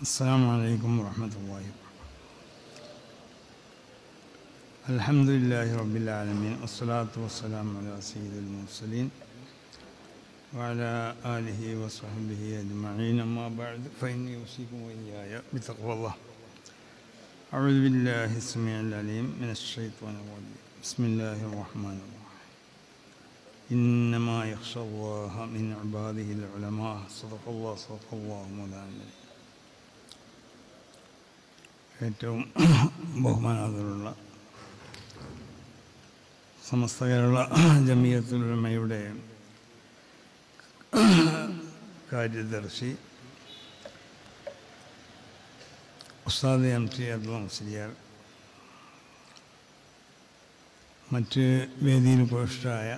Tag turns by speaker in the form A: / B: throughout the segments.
A: السلام عليكم ورحمة الله وبركاته. الحمد لله رب العالمين والصلاة والسلام على سيد المرسلين وعلى آله وصحبه أجمعين. أما بعد فإني أوصيكم وإياي بتقوى الله. أعوذ بالله السميع العليم من الشيطان الرجيم. بسم الله الرحمن الرحيم. إنما يخشى الله من عباده العلماء. صدق الله مولانا. ഏറ്റവും ബഹുമാനാദരവുള്ള സമസ്ത കേരള ജമിയത്തുൽ ഉലമയുടെ കാര്യദർശി ഉസ്താദ് MT അബ്ദുൽ മുസ്ലിയാർ, മറ്റ് വേദിയിൽ ഉപവിഷ്ടരായ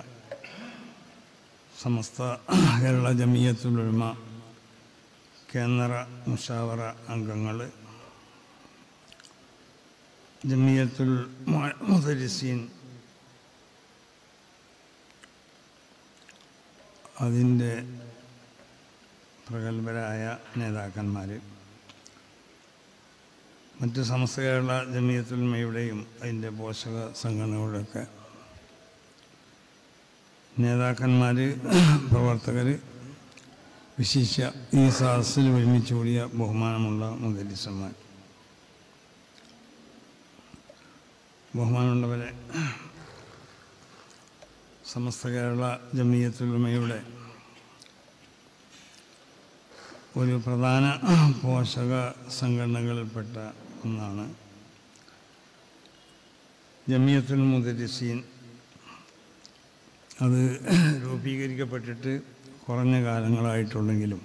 A: സമസ്ത കേരള ജമിയത്തുൽ ഉലമ കേന്ദ്ര മുശാവറ അംഗങ്ങൾ, ജമിയത്തുൽ മുദരിസീൻ അതിൻ്റെ പ്രഗത്ഭരായ നേതാക്കന്മാർ, മറ്റ് സമസ്ത കേരള ജമിയത്തുൽ ഉലമയുടെയും അതിൻ്റെ പോഷക സംഘടനകളുടെയൊക്കെ നേതാക്കന്മാർ, പ്രവർത്തകർ, വിശിഷ്യ ഈ സദസ്സിൽ ഒരുമിച്ച് കൂടിയ ബഹുമാനമുള്ള മുദരിസന്മാർ, ബഹുമാനമുള്ളവരെ, സമസ്ത കേരള ജമിയത്തുൽ ഉലമയുടെ ഒരു പ്രധാന പോഷക സംഘടനകളിൽപ്പെട്ട ഒന്നാണ് ജമിയത്തുൽ മുദരിസീൻ. അത് രൂപീകരിക്കപ്പെട്ടിട്ട് കുറഞ്ഞ കാലങ്ങളായിട്ടുണ്ടെങ്കിലും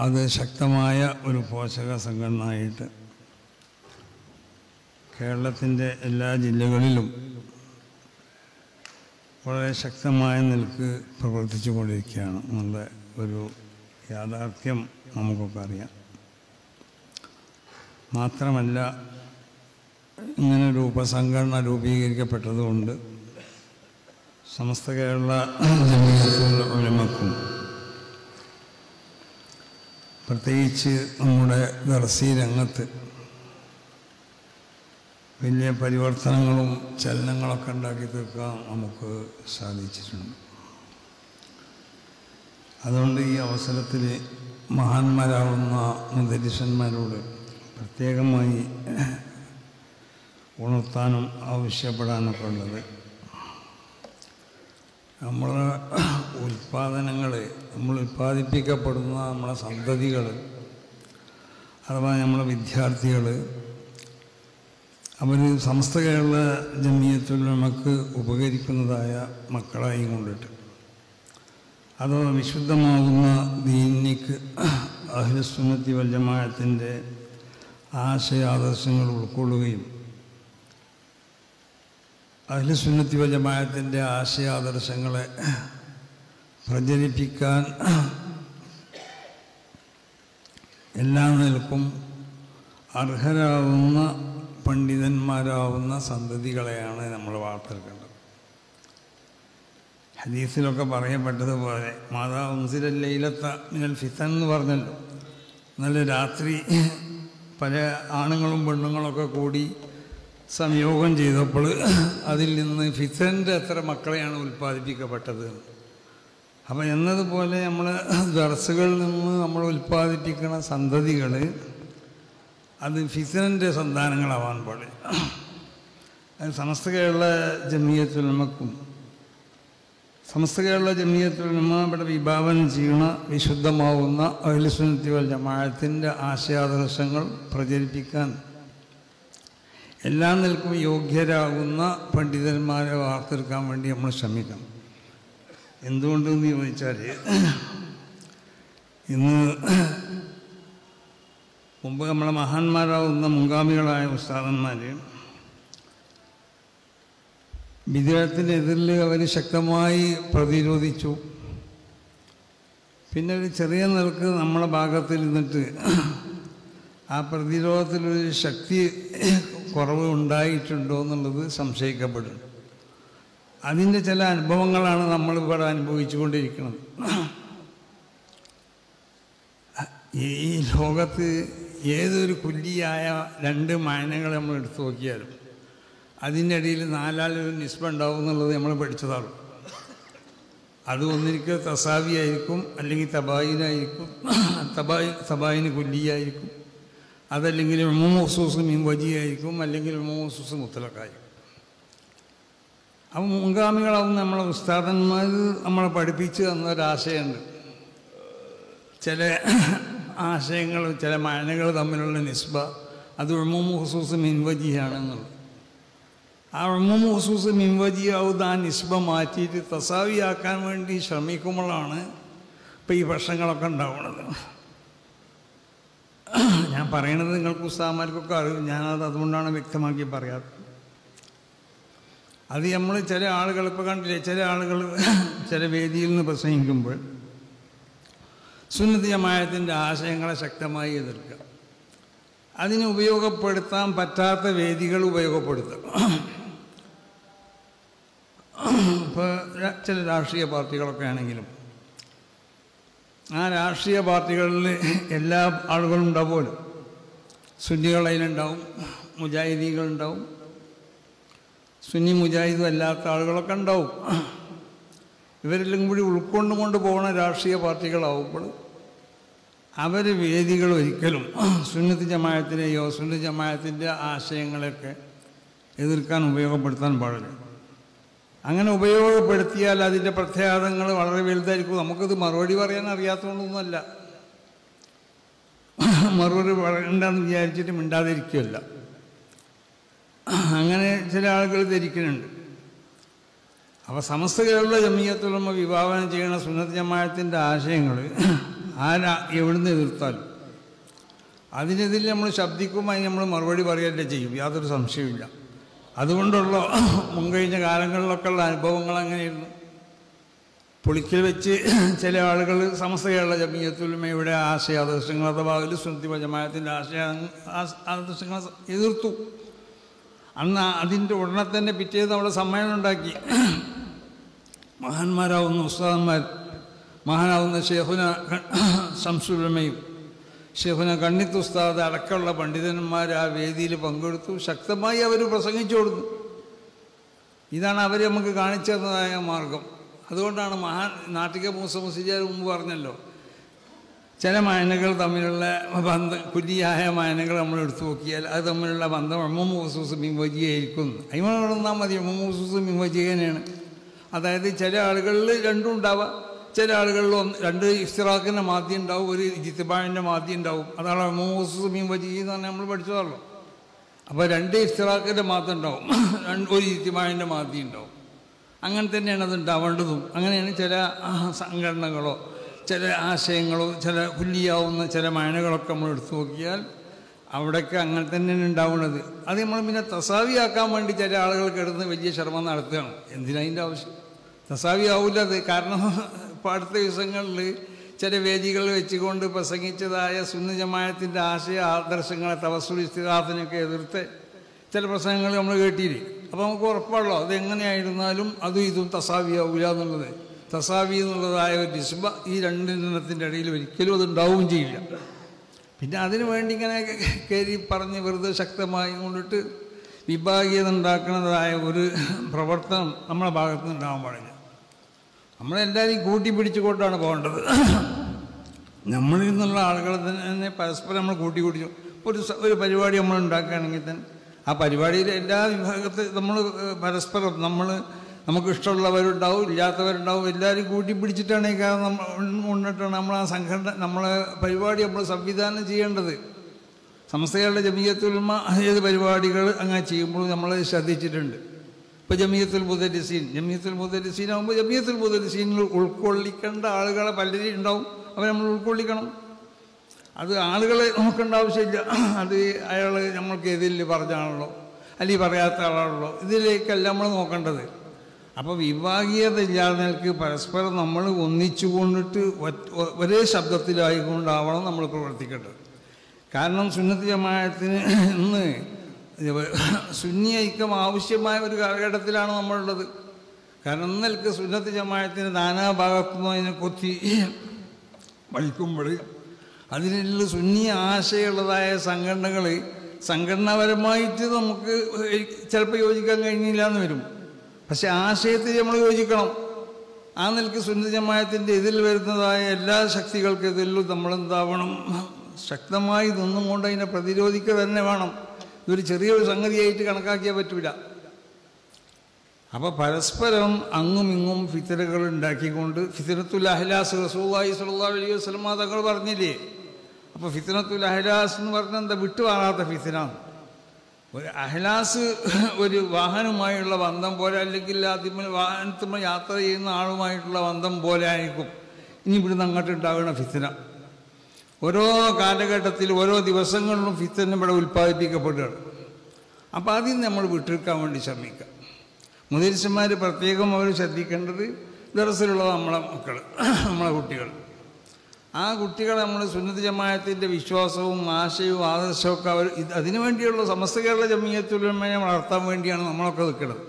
A: അത് ശക്തമായ ഒരു പോഷക സംഘടനയായിട്ട് കേരളത്തിൻ്റെ എല്ലാ ജില്ലകളിലും വളരെ ശക്തമായ നിലക്ക് പ്രവർത്തിച്ചു കൊണ്ടിരിക്കുകയാണ് എന്നുള്ള ഒരു യാഥാർത്ഥ്യം നമുക്കൊക്കെ അറിയാം. മാത്രമല്ല, ഇങ്ങനൊരു ഉപസംഘടന രൂപീകരിക്കപ്പെട്ടതുകൊണ്ട് സമസ്ത കേരള ജമിയത്തുൽ ഉലമക്കും പ്രത്യേകിച്ച് നമ്മുടെ ദർസി രംഗത്ത് വലിയ പരിവർത്തനങ്ങളും ചലനങ്ങളൊക്കെ ഉണ്ടാക്കി തീർക്കാൻ നമുക്ക് സാധിച്ചിട്ടുണ്ട്. അതുകൊണ്ട് ഈ അവസരത്തിൽ മഹാന്മാരാവുന്ന മുദരിസന്മാരോട് പ്രത്യേകമായി ഉണർത്താനും ആവശ്യപ്പെടാനൊക്കെ ഉള്ളത്, നമ്മളെ ഉൽപ്പാദനങ്ങൾ, നമ്മൾ ഉൽപ്പാദിപ്പിക്കപ്പെടുന്ന നമ്മളെ സന്തതികൾ അഥവാ നമ്മളെ വിദ്യാർത്ഥികൾ, അവർ സമസ്ത കേരള ജമിയത്തുൽ ഉലമക്ക് ഉപകരിക്കുന്നതായ മക്കളായി കൊണ്ടിട്ട് അഥവാ വിശുദ്ധമാകുന്ന ദീനിക്ക് അഹ്ലുസുന്നത്തി വൽ ജമാഅത്തിൻ്റെ ആശയാദർശങ്ങൾ ഉൾക്കൊള്ളുകയും അഹ്ലുസുന്നത്തി വൽ ജമാഅത്തിൻ്റെ ആശയാദർശങ്ങളെ പ്രചരിപ്പിക്കാൻ എല്ലാ നിലക്കും അർഹരാകുന്ന പണ്ഡിതന്മാരാവുന്ന സന്തതികളെയാണ് നമ്മൾ വാർത്തെടുക്കേണ്ടത്. ഹദീസിലൊക്കെ പറയപ്പെട്ടതുപോലെ മാതാ ഉൻസില ലൈലത്ത മിനൽ ഫിതൻ എന്ന് പറഞ്ഞല്ലോ. ഇന്നലെ രാത്രി പല ആണുങ്ങളും പെണ്ണുങ്ങളൊക്കെ കൂടി സംയോഗം ചെയ്തപ്പോൾ അതിൽ നിന്ന് ഫിതൻ്റെ എത്ര മക്കളെയാണ് ഉൽപ്പാദിപ്പിക്കപ്പെട്ടത്. അപ്പം എന്നതുപോലെ നമ്മൾ ദർസുകളിൽ നിന്ന് നമ്മൾ ഉൽപ്പാദിപ്പിക്കുന്ന സന്തതികൾ അത് ഫിതൻ്റെ സന്താനങ്ങളാവാൻ പാടില്ല. അത് സമസ്ത കേരള ജമിയത്തുൽ ഉലമക്കും സമസ്ത കേരള ജമിയത്തുൽ ഉലമ ഇവിടെ വിഭാവനം ചെയ്യുന്ന വിശുദ്ധമാവുന്ന അഹ്ലുസുന്നത്തി വൽ ജമാഅത്തിൻ്റെ ആശയാദർശങ്ങൾ പ്രചരിപ്പിക്കാൻ എല്ലാ നിലക്കും യോഗ്യരാകുന്ന പണ്ഡിതന്മാരെ വാർത്തെടുക്കാൻ വേണ്ടി നമ്മൾ ശ്രമിക്കണം. എന്തുകൊണ്ടെന്ന് ചോദിച്ചാൽ, ഇന്ന് മുമ്പ് നമ്മളെ മഹാന്മാരാവുന്ന മുൻഗാമികളായ ഉസ്താദന്മാർ വിദേഹത്തിനെതിരിൽ അവർ ശക്തമായി പ്രതിരോധിച്ചു. പിന്നെ ഒരു ചെറിയ നിലക്ക് നമ്മളെ ഭാഗത്തിൽ നിന്നിട്ട് ആ പ്രതിരോധത്തിലൊരു ശക്തി കുറവ് ഉണ്ടായിട്ടുണ്ടോ എന്നുള്ളത് സംശയിക്കപ്പെടുന്നു. അതിൻ്റെ ചില അനുഭവങ്ങളാണ് നമ്മളിവിടെ അനുഭവിച്ചു കൊണ്ടിരിക്കുന്നത്. ഈ ലോകത്ത് ഏതൊരു കുല്ലിയായ രണ്ട് മായനങ്ങൾ നമ്മൾ എടുത്തു നോക്കിയാലും അതിൻ്റെ ഇടയിൽ നാലാളൊരു നിസ്ബ ഉണ്ടാവും എന്നുള്ളത് നമ്മൾ പഠിച്ചതാണ്. അത് ഒന്നിരിക്കുക തസാവി ആയിരിക്കും, അല്ലെങ്കിൽ തബായിനായിരിക്കും, തബായിന് കുല്ലിയായിരിക്കും, അതല്ലെങ്കിൽ ഉമൂമ് മിൻവജിയായിരിക്കും, അല്ലെങ്കിൽ ഉമൂമ് മുത്തലക്കായിരിക്കും. അപ്പം മുൻഗാമികളാവും നമ്മളെ ഉസ്താദന്മാർ നമ്മളെ പഠിപ്പിച്ച് തന്നൊരാശയമുണ്ട്. ചില ആശയങ്ങൾ, ചില മായനകൾ തമ്മിലുള്ള നിസ്ബ അത് ഉമൂമ് ഖുസൂസ് മിൻവജിയാണെന്നുള്ളത്. ആ ഉമൂമ് ഖുസൂസ് മിൻവജിയാവുന്ന ആ നിസ്ബ മാറ്റിയിട്ട് തസാവിയാക്കാൻ വേണ്ടി ശ്രമിക്കുമ്പോഴാണ് ഇപ്പം ഈ പ്രശ്നങ്ങളൊക്കെ ഉണ്ടാവുന്നത്. ഞാൻ പറയണത് നിങ്ങൾക്ക് ഉസ്താദന്മാർക്കൊക്കെ അറിയും, ഞാനത് അതുകൊണ്ടാണ് വ്യക്തമാക്കി പറയാറ്. അത് നമ്മൾ ചില ആളുകൾ ഇപ്പോൾ കണ്ടില്ലേ, ചില ആളുകൾ ചില വേദിയിൽ നിന്ന് പ്രസംഗിക്കുമ്പോൾ സുന്നത്ത് ജമാഅത്തിൻ്റെ ആശയങ്ങളെ ശക്തമായി എതിർക്കുക, അതിന് ഉപയോഗപ്പെടുത്താൻ പറ്റാത്ത വേദികൾ ഉപയോഗപ്പെടുത്തുക. ഇപ്പോൾ ചില രാഷ്ട്രീയ പാർട്ടികളൊക്കെ ആണെങ്കിലും ആ രാഷ്ട്രീയ പാർട്ടികളിൽ എല്ലാ ആളുകളും ഉണ്ടാവുമല്ലോ. സുന്നികൾ അതിലുണ്ടാവും, മുജാഹിദീകളുണ്ടാവും, സുന്നി മുജാഹിദും അല്ലാത്ത ആളുകളൊക്കെ ഉണ്ടാവും. ഇവരെല്ലാം കൂടി ഉൾക്കൊണ്ടുകൊണ്ട് പോകുന്ന രാഷ്ട്രീയ പാർട്ടികളാവുമ്പോൾ അവർ വേദികൾ ഒരിക്കലും സുന്നത്ത് ജമാഅത്തിനെയോ സുന്നത്ത് ജമാഅത്തിൻ്റെ ആശയങ്ങളൊക്കെ എതിർക്കാൻ ഉപയോഗപ്പെടുത്താൻ പാടില്ല. അങ്ങനെ ഉപയോഗപ്പെടുത്തിയാൽ അതിൻ്റെ പ്രത്യാഘാതങ്ങൾ വളരെ വലുതായിരിക്കും. നമുക്കത് മറുപടി പറയാൻ അറിയാത്തതുകൊണ്ടൊന്നുമല്ല, മറുപടി പറയണ്ടെന്ന് വിചാരിച്ചിട്ട് മിണ്ടാതിരിക്കുകയല്ല. അങ്ങനെ ചില ആളുകൾ ധരിക്കുന്നുണ്ട്. അപ്പോൾ സമസ്ത കേരള ജമിയത്തുൽ ഉലമ വിഭാവനം ചെയ്യുന്ന സുന്നത്ത് ജമാഅത്തിൻ്റെ ആശയങ്ങൾ എവിടുന്ന് എതിർത്താലും അതിനെതിരെ നമ്മൾ ശബ്ദിക്കുമ്പോൾ അതിന് നമ്മൾ മറുപടി പറയുകയല്ലേ ചെയ്യും, യാതൊരു സംശയമില്ല. അതുകൊണ്ടുള്ള മുൻകഴിഞ്ഞ കാലങ്ങളിലൊക്കെ ഉള്ള അനുഭവങ്ങൾ അങ്ങനെയായിരുന്നു. പുളിക്കൽ വെച്ച് ചില ആളുകൾ സമസ്ത കേരള ജമിയത്തുൽ ഉലമയുടെ ആശയാദർശങ്ങൾ അഥവാ സുന്നത്ത് ജമാഅത്തിൻ്റെ ആദർശങ്ങൾ എതിർത്തു. അന്ന് അതിൻ്റെ ഉടനെ തന്നെ പിറ്റേന്ന് അവിടെ സമ്മേളനം ഉണ്ടാക്കി. മഹാന്മാരാവുന്ന ഉസ്താദന്മാർ, മഹാനാവുന്ന ഷെയ്ഖുന ശംസുൽ ഉലമയും ഷെയ്ഖുന കണ്ണിത്ത് ഉസ്താദ് അടക്കമുള്ള പണ്ഡിതന്മാർ ആ വേദിയിൽ പങ്കെടുത്തു. ശക്തമായി അവർ പ്രസംഗിച്ചു കൊടുത്തു. ഇതാണ് അവർ നമുക്ക് കാണിച്ചു തന്നതായ മാർഗം. അതുകൊണ്ടാണ് നാട്ടിക മൂസ മുസ്ലിയാർ മുമ്പ് പറഞ്ഞല്ലോ, ചില മായനകൾ തമ്മിലുള്ള ബന്ധം, കുല്ലിയായ മായനകൾ നമ്മൾ എടുത്തു നോക്കിയാൽ അത് തമ്മിലുള്ള ബന്ധം ഉമൂമ് ഖുസൂസ് മിൻവജിയായിരിക്കും. അതിന് നടന്നാൽ മതി. ഉമൂമ് ഖുസൂസ് മിൻവജിയനെയാണ്. അതായത് ചില ആളുകളിൽ രണ്ടും ഉണ്ടാവാം, ചില ആളുകളിൽ രണ്ട് ഇഫ്തിറാഖിൻ്റെ മാധ്യം ഉണ്ടാവും, ഒരു ഇജ്തിബാഇൻ്റെ മാധ്യം ഉണ്ടാവും. അതാണ് ഉമൂമ് ഖുസൂസ് മിൻവജി എന്ന് പറഞ്ഞാൽ നമ്മൾ പഠിച്ചതല്ലോ. അപ്പോൾ രണ്ട് ഇഫ്തിറാഖിൻ്റെ മാധ്യം ഉണ്ടാവും, ഒരു ഇജ്തിബാഇൻ്റെ മാധ്യം ഉണ്ടാവും. അങ്ങനെ തന്നെയാണ് അത് ഉണ്ടാവേണ്ടതും. അങ്ങനെയാണ് ചില സംഘടനകളോ ചില ആശയങ്ങളോ ചില കുല്ലിയാവുന്ന ചില മായനകളൊക്കെ നമ്മൾ എടുത്തു നോക്കിയാൽ അവിടെയൊക്കെ അങ്ങനെ തന്നെയാണ് ഉണ്ടാവുന്നത്. അത് നമ്മൾ പിന്നെ തസാവിയാക്കാൻ വേണ്ടി ചില ആളുകൾ കിടന്ന് വലിയ ശ്രമം നടത്തുകയാണ്. എന്തിനതിൻ്റെ ആവശ്യം? തസാവി ആവില്ല അത്. കാരണം ഇപ്പോൾ അടുത്ത ദിവസങ്ങളിൽ ചില വേദികളിൽ വെച്ചുകൊണ്ട് പ്രസംഗിച്ചതായ സുന്നത്ത് ജമാഅത്തിൻ്റെ ആശയ ആദർശങ്ങളെ തവസ്സുൽ ഇസ്തിഗാസനൊക്കെ എതിർത്ത് ചില പ്രസംഗങ്ങൾ നമ്മൾ കേട്ടില്ലേ. അപ്പോൾ നമുക്ക് ഉറപ്പാണല്ലോ അതെങ്ങനെയായിരുന്നാലും അതും ഇതും തസാവി ആവില്ല എന്നുള്ളത്. തസാവി എന്നുള്ളതായ ഒരു നിസ്ബ ഈ രണ്ടെണ്ണത്തിൻ്റെ ഇടയിൽ ഒരിക്കലും അത് ഉണ്ടാവുകയും ചെയ്യില്ല. പിന്നെ അതിനു വേണ്ടി ഇങ്ങനെ കയറി പറഞ്ഞ് വെറുതെ ശക്തമായി കൊണ്ടിട്ട് വിഭാഗീയത ഉണ്ടാക്കുന്നതായ ഒരു പ്രവർത്തനം നമ്മളെ ഭാഗത്ത് നിന്ന് ഉണ്ടാകാൻ പാടില്ല. നമ്മളെല്ലാവരെയും കൂട്ടിപ്പിടിച്ചുകൊണ്ടാണ് പോകേണ്ടത്. നമ്മളിൽ നിന്നുള്ള ആളുകളെ തന്നെ പരസ്പരം നമ്മൾ കൂട്ടിപ്പിടിച്ചു. ഒരു പരിപാടി നമ്മൾ ഉണ്ടാക്കുകയാണെങ്കിൽ തന്നെ ആ പരിപാടിയിൽ എല്ലാ വിഭാഗത്തിൽ നമ്മൾ പരസ്പരം നമുക്ക് ഇഷ്ടമുള്ളവരുണ്ടാവും, ഇല്ലാത്തവരുണ്ടാവും, എല്ലാവരും കൂട്ടിപ്പിടിച്ചിട്ടാണ് ഈ കാര്യം കൊണ്ടിട്ടാണ് നമ്മൾ ആ സംഘടന നമ്മളെ പരിപാടി നമ്മൾ സംവിധാനം ചെയ്യേണ്ടത്. സമസ്തകളുടെ ജമിയത്തുൽ ഉലമ ഏത് പരിപാടികൾ അങ്ങനെ ചെയ്യുമ്പോൾ നമ്മൾ ശ്രദ്ധിച്ചിട്ടുണ്ട്. ഇപ്പോൾ ജമിയത്തുൽ മുദരിസീൻ ആകുമ്പോൾ ജമിയത്തുൽ മുദരിസീനിൽ ഉൾക്കൊള്ളിക്കേണ്ട ആളുകളെ പലരും ഉണ്ടാവും, അവരെ നമ്മൾ ഉൾക്കൊള്ളിക്കണം. അത് ആളുകളെ നോക്കേണ്ട ആവശ്യമില്ല. അത് അയാൾ നമ്മൾക്ക് എതിരിൽ പറഞ്ഞാണല്ലോ അല്ലെങ്കിൽ പറയാത്ത ആളാണല്ലോ, ഇതിലേക്കല്ല നമ്മൾ നോക്കേണ്ടത്. അപ്പോൾ വിഭാഗീയത ഇല്ലാതെ നിലക്ക് പരസ്പരം നമ്മൾ ഒന്നിച്ചു കൊണ്ടിട്ട് ഒരേ ശബ്ദത്തിലായിക്കൊണ്ടാവണം നമ്മൾ പ്രവർത്തിക്കേണ്ടത്. കാരണം സുന്നത്ത് ജമാഅത്തിന് ഇന്ന് സുന്നി ഐക്യം ആവശ്യമായ ഒരു കാലഘട്ടത്തിലാണ് നമ്മളുള്ളത്. കാരണം ഇന്നൽക്ക് സുന്നത്ത് ജമാഅത്തിന് നാനാഭാഗത്തുനിന്നും അതിനെ കൊത്തി വലിക്കുമ്പോൾ അതിനുള്ള സുന്നി ആശയമുള്ളതായ സംഘടനകൾ സംഘടനാപരമായിട്ട് നമുക്ക് ചിലപ്പോൾ യോജിക്കാൻ കഴിഞ്ഞില്ല എന്ന് വരും. പക്ഷെ ആശയത്തിൽ നമ്മൾ യോജിക്കണം. ആ നിലയ്ക്ക് സുന്നത്ത് ജമാഅത്തിൻ്റെ ഇതിൽ വരുന്നതായ എല്ലാ ശക്തികൾക്കെതിരിലും നമ്മളെന്താവണം, ശക്തമായി നിന്നും കൊണ്ട് അതിനെ പ്രതിരോധിക്കുക തന്നെ വേണം. ഇതൊരു ചെറിയൊരു സംഗതിയായിട്ട് കണക്കാക്കിയാൽ പറ്റില്ല. അപ്പോൾ പരസ്പരം അങ്ങും ഇങ്ങും ഫിത്തനകൾ ഉണ്ടാക്കിക്കൊണ്ട് ഫിത്തനത്തുൽ അഹ്ലാസ് റസൂലുള്ളാഹി സ്വല്ലല്ലാഹു അലൈഹി വസല്ലം തങ്ങൾ പറഞ്ഞില്ലേ. അപ്പോൾ ഫിത്തനത്തുൽ അഹ്ലാസ് എന്ന് പറഞ്ഞാൽ എന്താ, വിട്ടുമാറാത്ത ഫിത്തന. ഒരു അഹ്ലാസ് ഒരു വാഹനവുമായുള്ള ബന്ധം പോലെ, അല്ലെങ്കിൽ ആദ്യം വാഹനത്തിൽ യാത്ര ചെയ്യുന്ന ആളുമായിട്ടുള്ള ബന്ധം പോലെ ആയിരിക്കും ഇനി ഇവിടുന്ന് അങ്ങോട്ട് ഉണ്ടാകുന്ന ഫിത്തന. ഓരോ കാലഘട്ടത്തിൽ ഓരോ ദിവസങ്ങളിലും ഫിത്തന ഇവിടെ ഉൽപ്പാദിപ്പിക്കപ്പെടുകയാണ്. അപ്പോൾ അതിൽ നമ്മൾ വിട്ടെടുക്കാൻ വേണ്ടി ശ്രമിക്കുക. മുദരിസന്മാർ പ്രത്യേകം അവർ ശ്രദ്ധിക്കേണ്ടത് ദർസിലുള്ള നമ്മളെ മക്കൾ, നമ്മളെ കുട്ടികൾ. ആ കുട്ടികളെ നമ്മൾ സുന്നത്ത് ജമാഅത്തിൻ്റെ വിശ്വാസവും ആശയവും ആദർശമൊക്കെ അവർ അതിനു വേണ്ടിയുള്ള സമസ്ത കേരള ജമീയത്തുൽ ഉലമയെ വളർത്താൻ വേണ്ടിയാണ് നമ്മളൊക്കെ നിൽക്കുന്നത്.